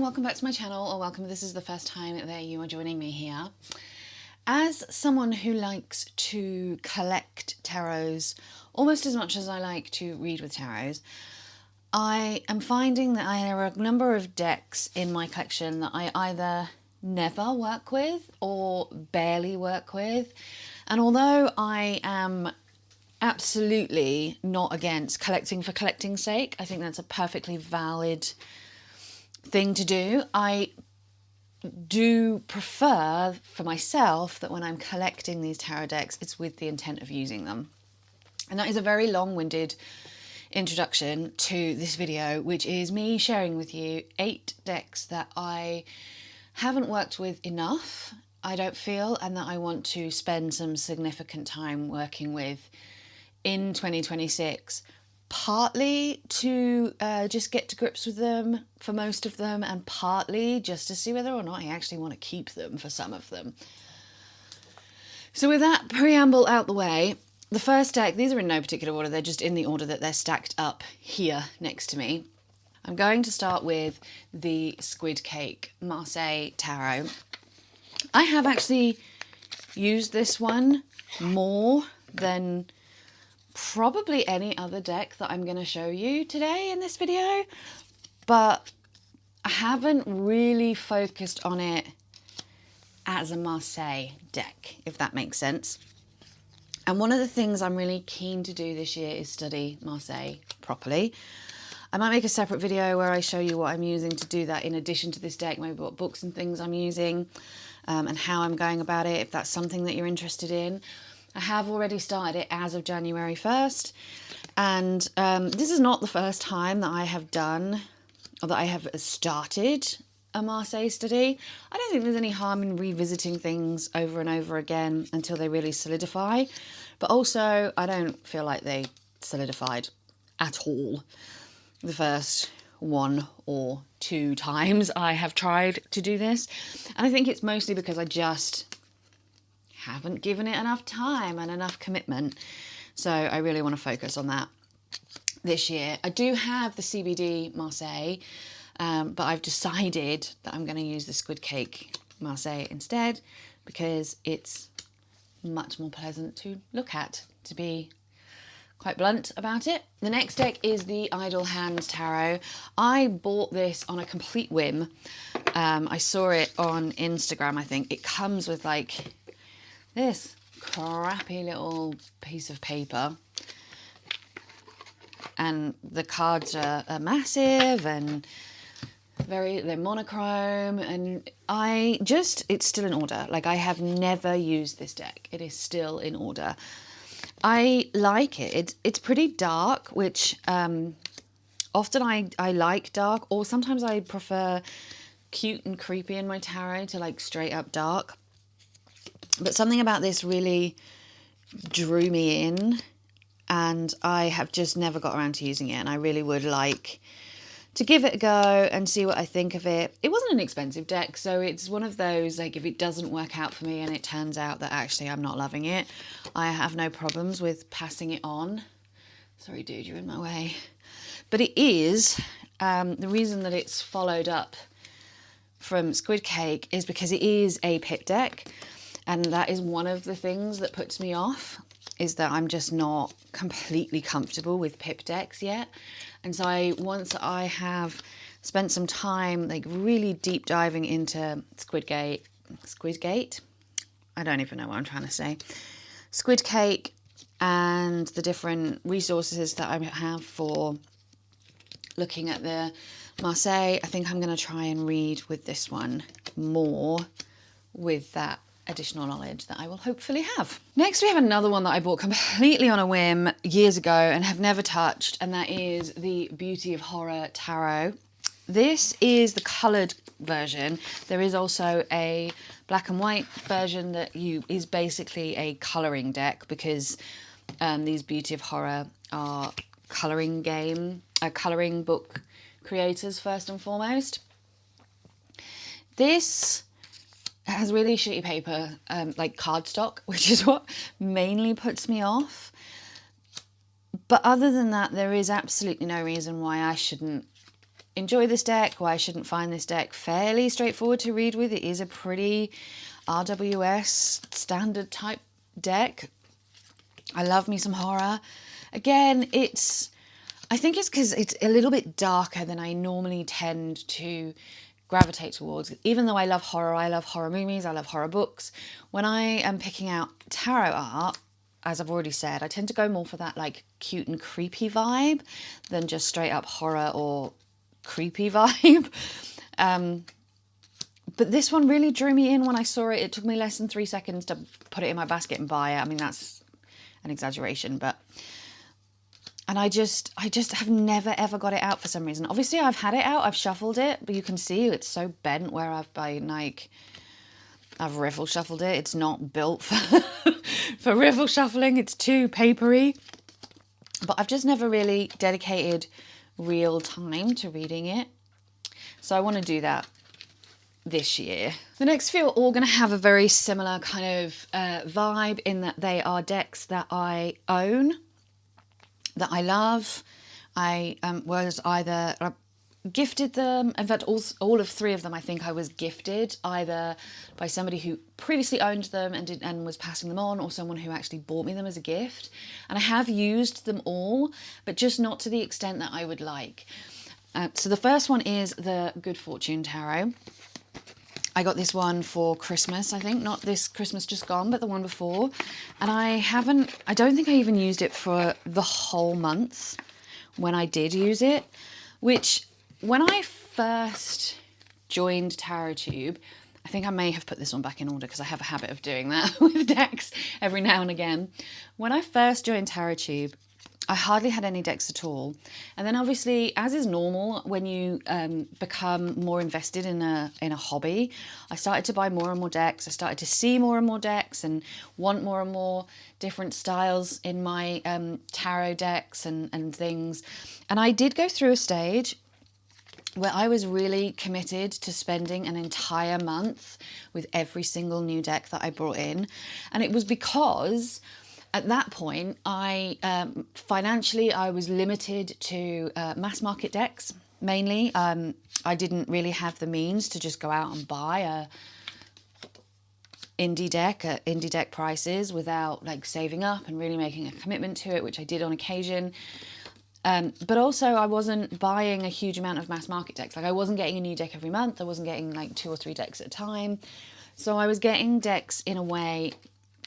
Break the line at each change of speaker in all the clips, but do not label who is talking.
welcome back to my channel, or welcome if this is the first time that you are joining me here. As someone who likes to collect tarots almost as much as I like to read with tarots, I am finding that there are a number of decks in my collection that I either never work with or barely work with. And although I am absolutely not against collecting for collecting's sake, I think that's a perfectly valid thing to do, I do prefer for myself that when I'm collecting these tarot decks, it's with the intent of using them. And that is a very long-winded introduction to this video, which is me sharing with you 8 decks that I haven't worked with enough, I don't feel, and that I want to spend some significant time working with in 2026, partly to just get to grips with them for most of them, and partly just to see whether or not I actually want to keep them for some of them. So with that preamble out the way, the first deck, these are in no particular order, they're just in the order that they're stacked up here next to me. I'm going to start with the Squid Cake Marseilles Tarot. I have actually used this one more than probably any other deck that I'm going to show you today in this video, but I haven't really focused on it as a Marseilles deck, if that makes sense. And one of the things I'm really keen to do this year is study Marseilles properly. I might make a separate video where I show you what I'm using to do that in addition to this deck, maybe what books and things I'm using, and how I'm going about it, if that's something that you're interested in. I have already started it as of January 1st, and this is not the first time that I have done, or that I have started a Marseilles study. I don't think there's any harm in revisiting things over and over again until they really solidify, but also I don't feel like they solidified at all the first 1 or 2 times I have tried to do this, and I think it's mostly because I just haven't given it enough time and enough commitment. So I really want to focus on that this year. I do have the CBD Marseilles, but I've decided that I'm going to use the Squid Cake Marseilles instead because it's much more pleasant to look at, to be quite blunt about it. The next deck is the Idle Hands Tarot. I bought this on a complete whim. I saw it on Instagram, I think. It comes with like this crappy little piece of paper, and the cards are massive and they're monochrome, and it's still in order. Like, I have never used this deck. It is still in order. I like it. It's pretty dark, which often I like dark, or sometimes I prefer cute and creepy in my tarot to like straight up dark. But something about this really drew me in, and I have just never got around to using it, and I really would like to give it a go and see what I think of it. It wasn't an expensive deck, so it's one of those, like, if it doesn't work out for me and it turns out that actually I'm not loving it, I have no problems with passing it on. Sorry dude, you're in my way. But it is, the reason that it's followed up from Squid Cake is because it is a pip deck. And that is one of the things that puts me off, is that I'm just not completely comfortable with pip decks yet. And so once I have spent some time like really deep diving into Squid Cake, I don't even know what I'm trying to say, Squid Cake, and the different resources that I have for looking at the Marseilles, I think I'm going to try and read with this one more with that additional knowledge that I will hopefully have. Next, we have another one that I bought completely on a whim years ago and have never touched, and that is the Beauty of Horror Tarot. This is the coloured version. There is also a black and white version that is basically a colouring deck, because these Beauty of Horror are colouring book creators first and foremost. This has really shitty paper, like cardstock, which is what mainly puts me off. But other than that, there is absolutely no reason why I shouldn't enjoy this deck, why I shouldn't find this deck fairly straightforward to read with. It is a pretty RWS standard type deck. I love me some horror. Again, I think it's because it's a little bit darker than I normally tend to gravitate towards. Even though I love horror movies, I love horror books. When I am picking out tarot art, as I've already said, I tend to go more for that like cute and creepy vibe than just straight up horror or creepy vibe. But this one really drew me in when I saw it. It took me less than 3 seconds to put it in my basket and buy it. I mean, that's an exaggeration, and I just have never ever got it out for some reason. Obviously I've had it out, I've shuffled it, but you can see it's so bent where I've riffle shuffled it. It's not built for riffle shuffling. It's too papery. But I've just never really dedicated real time to reading it. So I want to do that this year. The next few are all going to have a very similar kind of vibe in that they are decks that I own, that I love. I was either gifted them. In fact, all of 3 of them I think I was gifted either by somebody who previously owned them and was passing them on, or someone who actually bought me them as a gift. And I have used them all, but just not to the extent that I would like. So the first one is the Good Fortune Tarot. I got this one for Christmas, I think, not this Christmas just gone, but the one before. And I don't think I even used it for the whole month when I did use it, which when I first joined TarotTube, I think I may have put this one back in order because I have a habit of doing that with decks every now and again. When I first joined TarotTube, I hardly had any decks at all. And then obviously, as is normal, when you become more invested in a hobby, I started to buy more and more decks. I started to see more and more decks and want more and more different styles in my tarot decks and things. And I did go through a stage where I was really committed to spending an entire month with every single new deck that I brought in. And it was because at that point, financially, I was limited to mass market decks, mainly. I didn't really have the means to just go out and buy a indie deck at indie deck prices without like saving up and really making a commitment to it, which I did on occasion. But also I wasn't buying a huge amount of mass market decks. Like I wasn't getting a new deck every month. I wasn't getting like 2 or 3 decks at a time. So I was getting decks in a way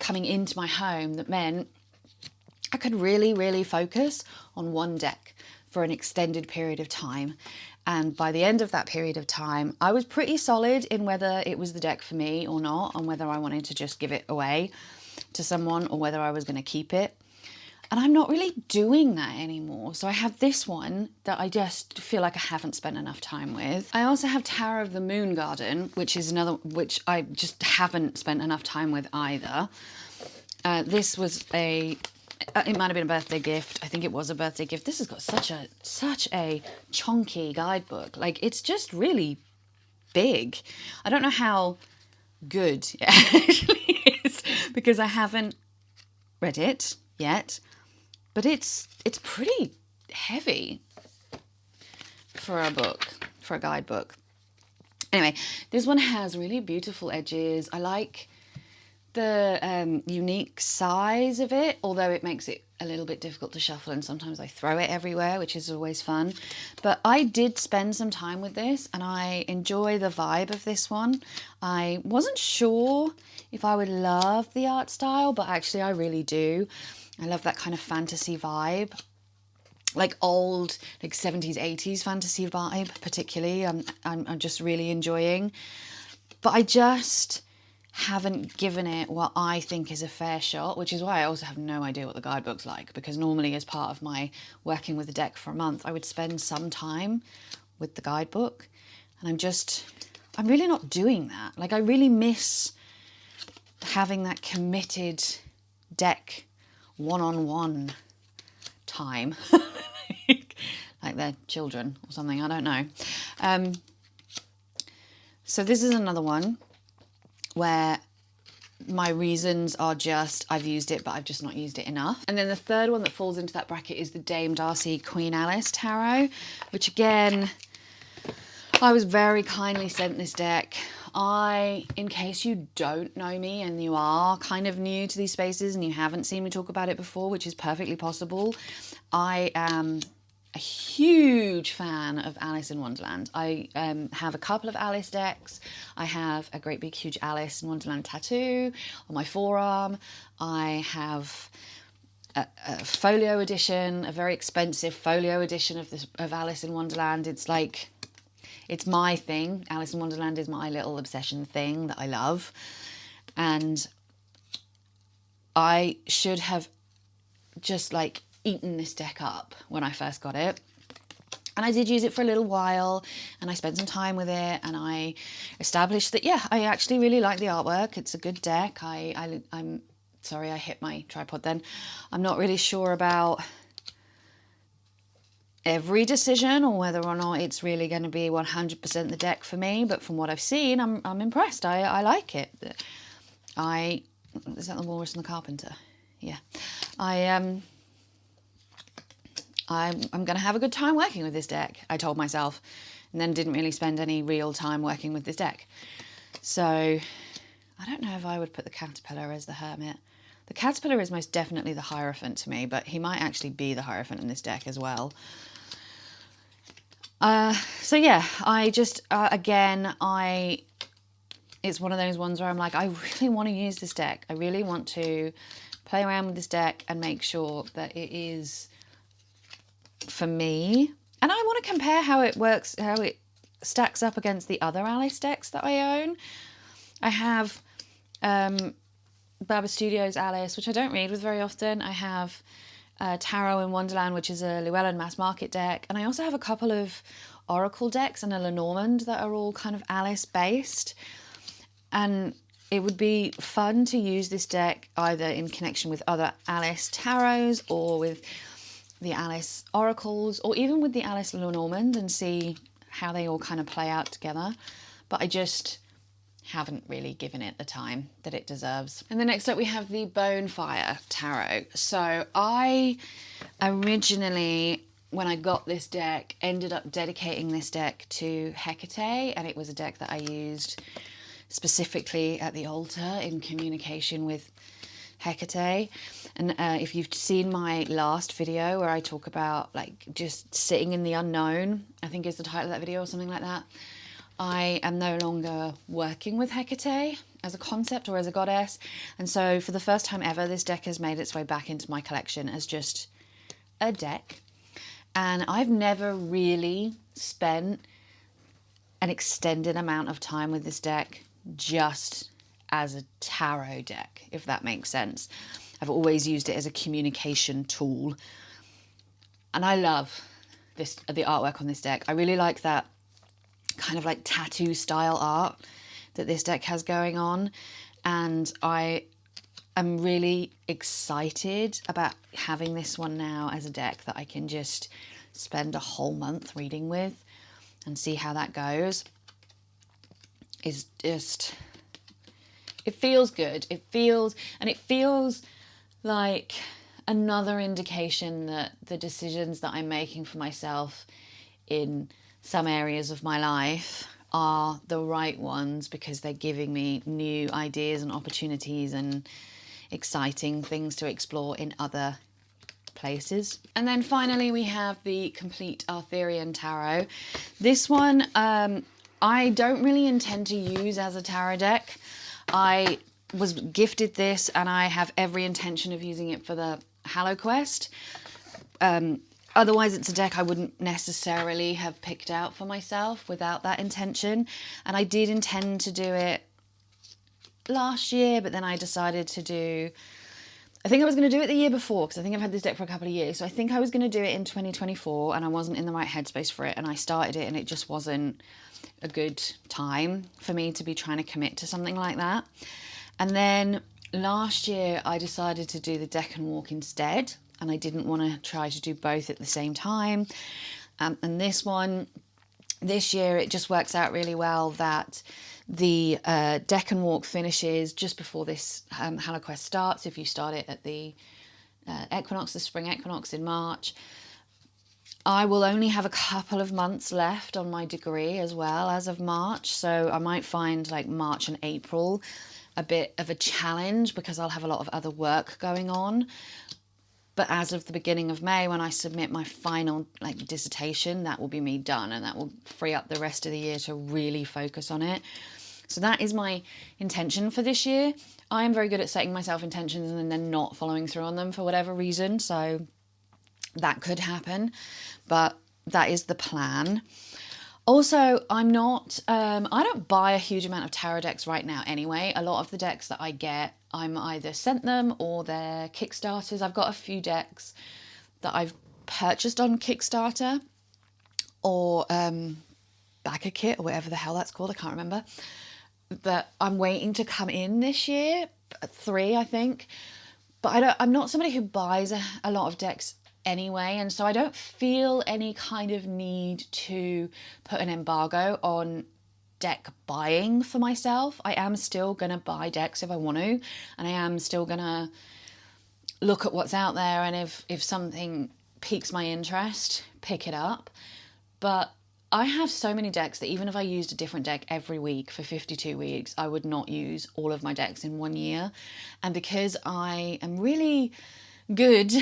coming into my home that meant I could really, really focus on one deck for an extended period of time. And by the end of that period of time, I was pretty solid in whether it was the deck for me or not, and whether I wanted to just give it away to someone or whether I was going to keep it. And I'm not really doing that anymore. So I have this one that I just feel like I haven't spent enough time with. I also have Tarot of the Moon Garden, which is another, which I just haven't spent enough time with either. This was it might have been a birthday gift. I think it was a birthday gift. This has got such a chunky guidebook. Like it's just really big. I don't know how good it actually is because I haven't read it yet. But it's pretty heavy for a book, for a guidebook. Anyway, this one has really beautiful edges. I like the unique size of it, although it makes it a little bit difficult to shuffle and sometimes I throw it everywhere, which is always fun. But I did spend some time with this and I enjoy the vibe of this one. I wasn't sure if I would love the art style, but actually I really do. I love that kind of fantasy vibe, like old, like 70s, 80s fantasy vibe, particularly. I'm just really enjoying. But I just haven't given it what I think is a fair shot, which is why I also have no idea what the guidebook's like, because normally as part of my working with the deck for a month, I would spend some time with the guidebook. And I'm really not doing that. Like I really miss having that committed deck one-on-one time like they're children or something, I don't know. So this is another one where my reasons are just I've used it but I've just not used it enough. And then the third one that falls into that bracket is the Dame Darcy Queen Alice Tarot, which again I was very kindly sent this deck. In case you don't know me and you are kind of new to these spaces and you haven't seen me talk about it before, which is perfectly possible, I am a huge fan of Alice in Wonderland. I have a couple of Alice decks. I have a great big huge Alice in Wonderland tattoo on my forearm. I have a folio edition, a very expensive folio edition of Alice in Wonderland. It's like, it's my thing. Alice in Wonderland is my little obsession thing that I love. And I should have just like eaten this deck up when I first got it. And I did use it for a little while, and I spent some time with it, and I established that, yeah, I actually really like the artwork. It's a good deck. I'm sorry, I hit my tripod then. I'm not really sure about every decision or whether or not it's really going to be 100% the deck for me, but from what I've seen, I'm impressed. I like it. Is that the Walrus and the Carpenter? Yeah. I'm going to have a good time working with this deck, I told myself, and then didn't really spend any real time working with this deck. So I don't know if I would put the Caterpillar as the Hermit. The Caterpillar is most definitely the Hierophant to me, but he might actually be the Hierophant in this deck as well. So yeah, I just, again, it's one of those ones where I'm like, I really want to use this deck. I really want to play around with this deck and make sure that it is for me. And I want to compare how it works, how it stacks up against the other Alice decks that I own. I have Baba Studios Alice, which I don't read with very often. I have Tarot in Wonderland, which is a Llewellyn mass market deck. And I also have a couple of Oracle decks and a Lenormand that are all kind of Alice based. And it would be fun to use this deck either in connection with other Alice tarots or with the Alice oracles, or even with the Alice Lenormand, and see how they all kind of play out together. But I just haven't really given it the time that it deserves. And then next up we have the Bonefire Tarot. So I originally, when I got this deck, ended up dedicating this deck to Hecate, and it was a deck that I used specifically at the altar in communication with Hecate. And if you've seen my last video where I talk about like just sitting in the unknown, I think is the title of that video or something like that, I am no longer working with Hecate as a concept or as a goddess. And so for the first time ever, this deck has made its way back into my collection as just a deck. And I've never really spent an extended amount of time with this deck just as a tarot deck, if that makes sense. I've always used it as a communication tool. And I love the artwork on this deck. I really like that kind of like tattoo style art that this deck has going on. And I am really excited about having this one now as a deck that I can just spend a whole month reading with and see how that goes. Is just, it feels good. It feels like another indication that the decisions that I'm making for myself in some areas of my life are the right ones, because they're giving me new ideas and opportunities and exciting things to explore in other places. And then finally we have the complete Arththeran Tarot. This one I don't really intend to use as a tarot deck. I was gifted this and I have every intention of using it for the Hallow Quest. Otherwise it's a deck I wouldn't necessarily have picked out for myself without that intention. And I did intend to do it last year, but then I decided to do, I think I was going to do it the year before, because I think I've had this deck for a couple of years. So I think I was going to do it in 2024 and I wasn't in the right headspace for it. And I started it and it just wasn't a good time for me to be trying to commit to something like that. And then last year I decided to do the deck and walk instead. And I didn't want to try to do both at the same time. And this year it just works out really well that the deck and walk finishes just before this Hallow Quest starts. If you start it at the equinox, the spring equinox in March. I will only have a couple of months left on my degree as well as of March, so I might find like March and April a bit of a challenge because I'll have a lot of other work going on. But as of the beginning of May, when I submit my final dissertation, that will be me done, and that will free up the rest of the year to really focus on it. So that is my intention for this year. I am very good at setting myself intentions and then not following through on them for whatever reason, so that could happen, but that is the plan. Also, I don't buy a huge amount of tarot decks right now anyway. A lot of the decks that I get, I'm either sent them or they're Kickstarters. I've got a few decks that I've purchased on Kickstarter or Backer Kit or whatever the hell that's called, I can't remember, that I'm waiting to come in this year, 3 I think. But I'm not somebody who buys a lot of decks anyway, and so I don't feel any kind of need to put an embargo on deck buying for myself. I am still gonna buy decks if I want to, and I am still gonna look at what's out there, and if something piques my interest, pick it up. But I have so many decks that even if I used a different deck every week for 52 weeks, I would not use all of my decks in 1 year. And because I am really good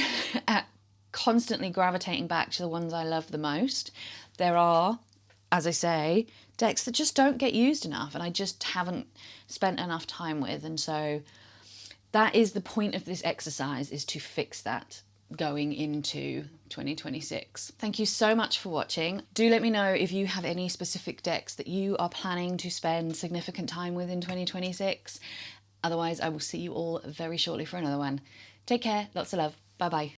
at constantly gravitating back to the ones I love the most, there are, as I say, decks that just don't get used enough and I just haven't spent enough time with. And so that is the point of this exercise, is to fix that going into 2026. Thank you so much for watching. Do let me know if you have any specific decks that you are planning to spend significant time with in 2026. Otherwise, I will see you all very shortly for another one. Take care, lots of love, bye bye.